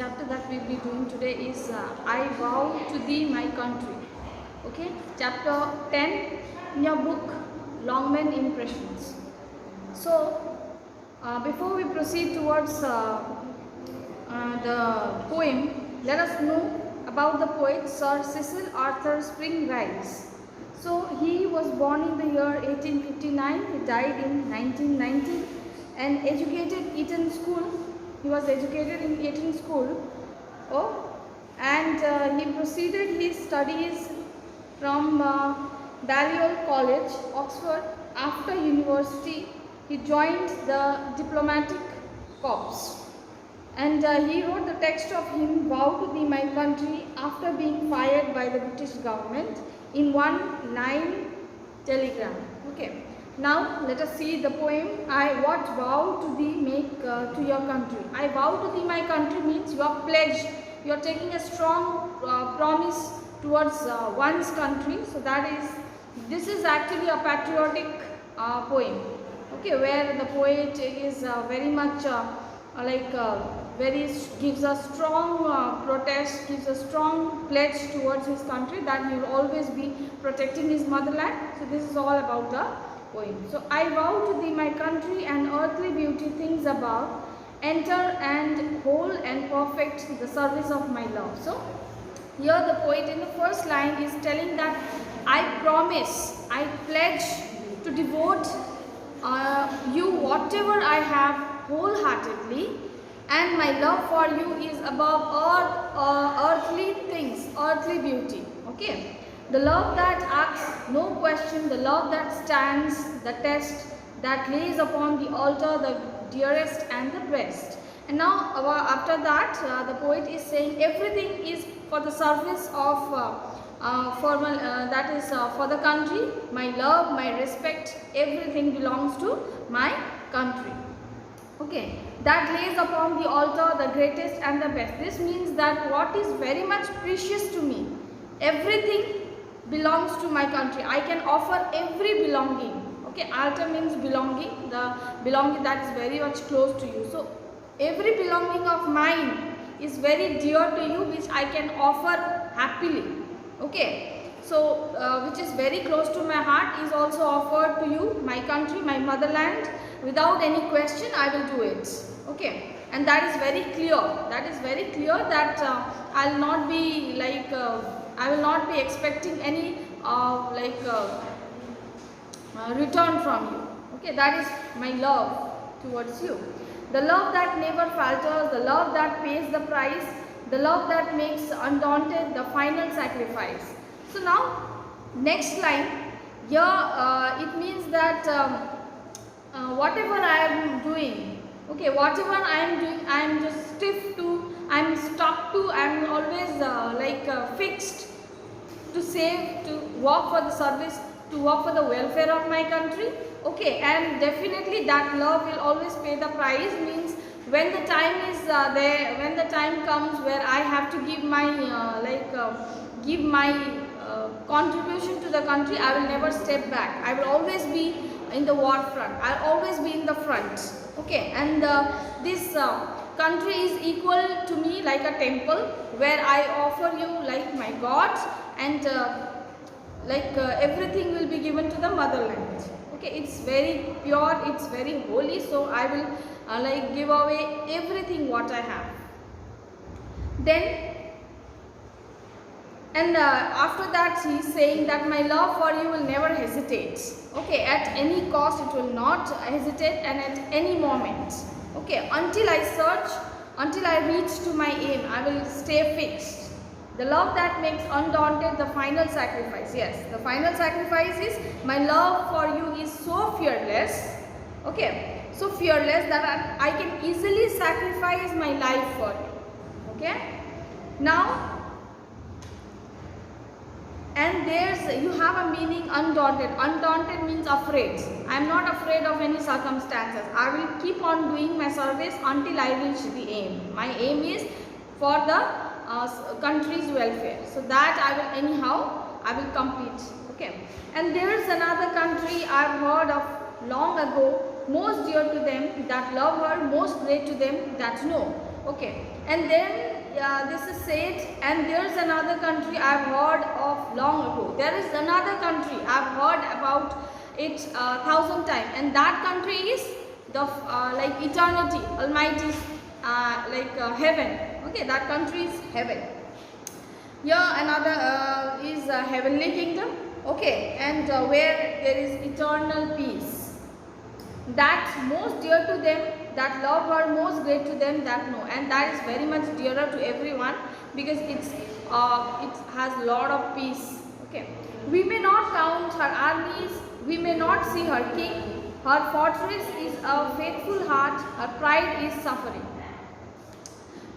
chapter that we'll be doing today is I Vow to Thee My Country. Okay, chapter 10 in your book Longman Impressions. So before we proceed towards the poem, let us know about the poet Sir Cecil Arthur Spring Rice. So he was born in the year 1859, he died in 1990 and educated Eton School. He was educated in Eton School and he proceeded his studies from Balliol College, Oxford. After university, he joined the diplomatic corps and he wrote the text of hymn Vow to Thee My Country after being fired by the British government in one line telegram. Okay. Now let us see the poem. What vow to thee make to your country. I vow to thee my country means you are pledged, you are taking a strong promise towards one's country. So this is actually a patriotic poem. Okay, where the poet is very much gives a strong protest, gives a strong pledge towards his country that he will always be protecting his motherland. So this is all about the poem. So I vow to thee my country and earthly beauty things above, enter and whole and perfect the service of my love. So here the poet in the first line is telling that I promise, I pledge to devote you whatever I have wholeheartedly, and my love for you is above earthly things, earthly beauty. Okay. The love that asks no question, the love that stands the test, that lays upon the altar the dearest and the best. And now after that the poet is saying everything is for the service of for the country. My love, my respect, everything belongs to my country. Okay, that lays upon the altar the greatest and the best. This means that what is very much precious to me, everything belongs to my country. I can offer every belonging. Okay, altar means belonging, the belonging that is very much close to you. So every belonging of mine is very dear to you, which I can offer happily. Okay, so which is very close to my heart is also offered to you, my country, my motherland. Without any question, I will do it. Okay, and that is very clear. That is very clear that I will not be I will not be expecting any return from you. Okay, that is my love towards you. The love that never falters, the love that pays the price, the love that makes undaunted the final sacrifice. So now, next line, here it means that whatever I am doing, okay, whatever I am doing, I am just stiff to, I am stuck to, I am always fixed to save, to work for the service, to work for the welfare of my country. Okay, and definitely that love will always pay the price. Means when the time is there, when the time comes where I have to give my contribution to the country, I will never step back. I will always be in the war front. I will always be in the front. Okay, and this country is equal to me like a temple where I offer you like my gods, and everything will be given to the motherland. Okay, it's very pure, it's very holy, so I will give away everything what I have. Then and after that he is saying that my love for you will never hesitate. Okay, at any cost it will not hesitate, and at any moment. Okay, until I search, until I reach to my aim, I will stay fixed. The love that makes undaunted the final sacrifice. Yes, the final sacrifice is my love for you is so fearless. Okay, so fearless that I can easily sacrifice my life for you. Okay, now. And you have a meaning undaunted. Undaunted means afraid. I am not afraid of any circumstances. I will keep on doing my service until I reach the aim. My aim is for the country's welfare. So that I will complete. Okay. And there is another country I have heard of long ago, most dear to them that love her, most great to them that know. Okay, and then this is said, and there's another country I've heard of long ago. There is another country I've heard about it 1,000 times, and that country is the like eternity, Almighty, heaven. Okay, that country is heaven. Here another is heavenly kingdom. Okay, and where there is eternal peace. That most dear to them, that love her most great to them, that know, and that is very much dearer to everyone because it has a lot of peace. Okay, we may not count her armies, we may not see her king, her fortress is a faithful heart, her pride is suffering.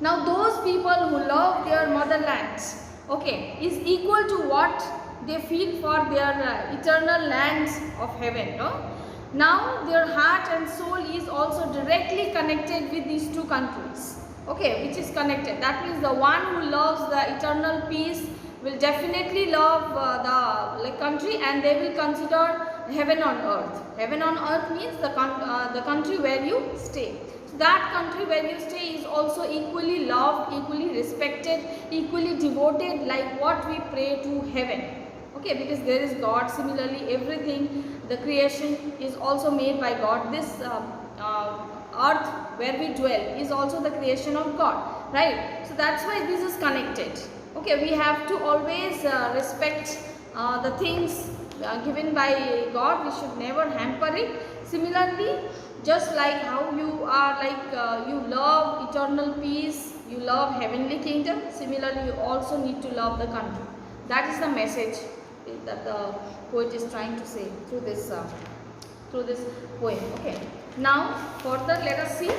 Now those people who love their motherland, okay, is equal to what they feel for their eternal lands of heaven. No? Now their heart and soul is also directly connected with these two countries, okay, which is connected. That means the one who loves the eternal peace will definitely love the country, and they will consider heaven on earth. Heaven on earth means the country where you stay. So that country where you stay is also equally loved, equally respected, equally devoted, like what we pray to heaven. Okay, because there is God. Similarly, everything, the creation is also made by God. This earth where we dwell is also the creation of God, right? So that's why this is connected. Okay, we have to always respect the things given by God. We should never hamper it. Similarly, just like how you are you love eternal peace, you love heavenly kingdom, similarly you also need to love the country. That is the message that the poet is trying to say through this poem. Okay, now further let us see.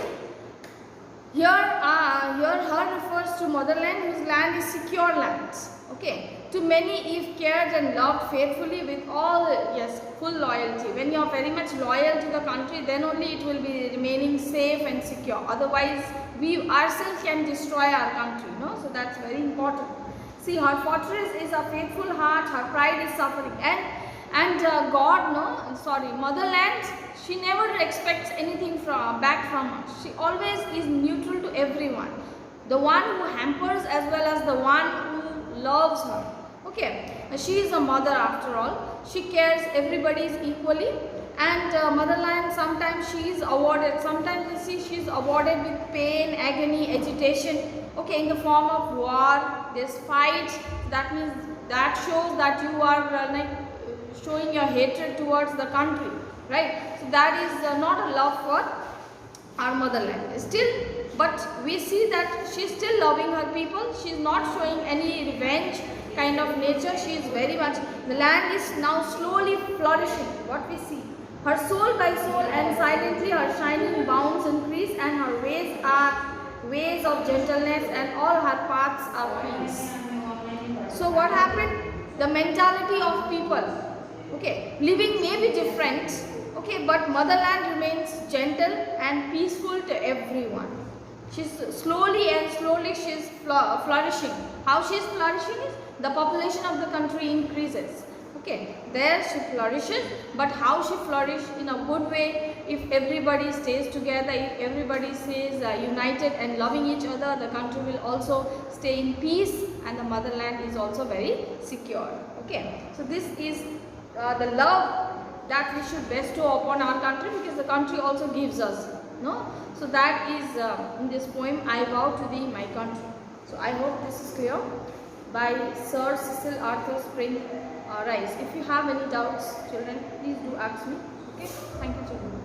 Here her refers to motherland, whose land is secure land. Okay, to many if cared and loved faithfully with all, yes, full loyalty. When you are very much loyal to the country, then only it will be remaining safe and secure. Otherwise, we ourselves can destroy our country. No, so that's very important. See, her fortress is a faithful heart, her pride is suffering, and motherland, she never expects anything back from us. She always is neutral to everyone. The one who hampers as well as the one who loves her. Okay, she is a mother after all. She cares everybody equally, and motherland, sometimes she is awarded, sometimes you see she is awarded with pain, agony, agitation. Okay, in the form of war, this fight. That means that shows that you are showing your hatred towards the country, right? So that is not a love for our motherland. Still, but we see that she is still loving her people. She is not showing any revenge kind of nature. She is very much, the land is now slowly flourishing, what we see. Her soul by soul, and silently her shining bounds increase, and her ways are ways of gentleness, and all her paths are peace. So what happened? The mentality of people, okay, living may be different, okay, but motherland remains gentle and peaceful to everyone. She's slowly she is flourishing. How she is flourishing is the population of the country increases. Okay, there she flourishes, but how she flourishes in a good way, if everybody stays together, if everybody stays united and loving each other, the country will also stay in peace, and the motherland is also very secure. Okay, so this is the love that we should bestow upon our country, because the country also gives us. No, so that is in this poem, I vow to thee my country. So I hope this is clear. By Sir Cecil Arthur Spring Rice. If you have any doubts, children, please do ask me. Okay, thank you, children.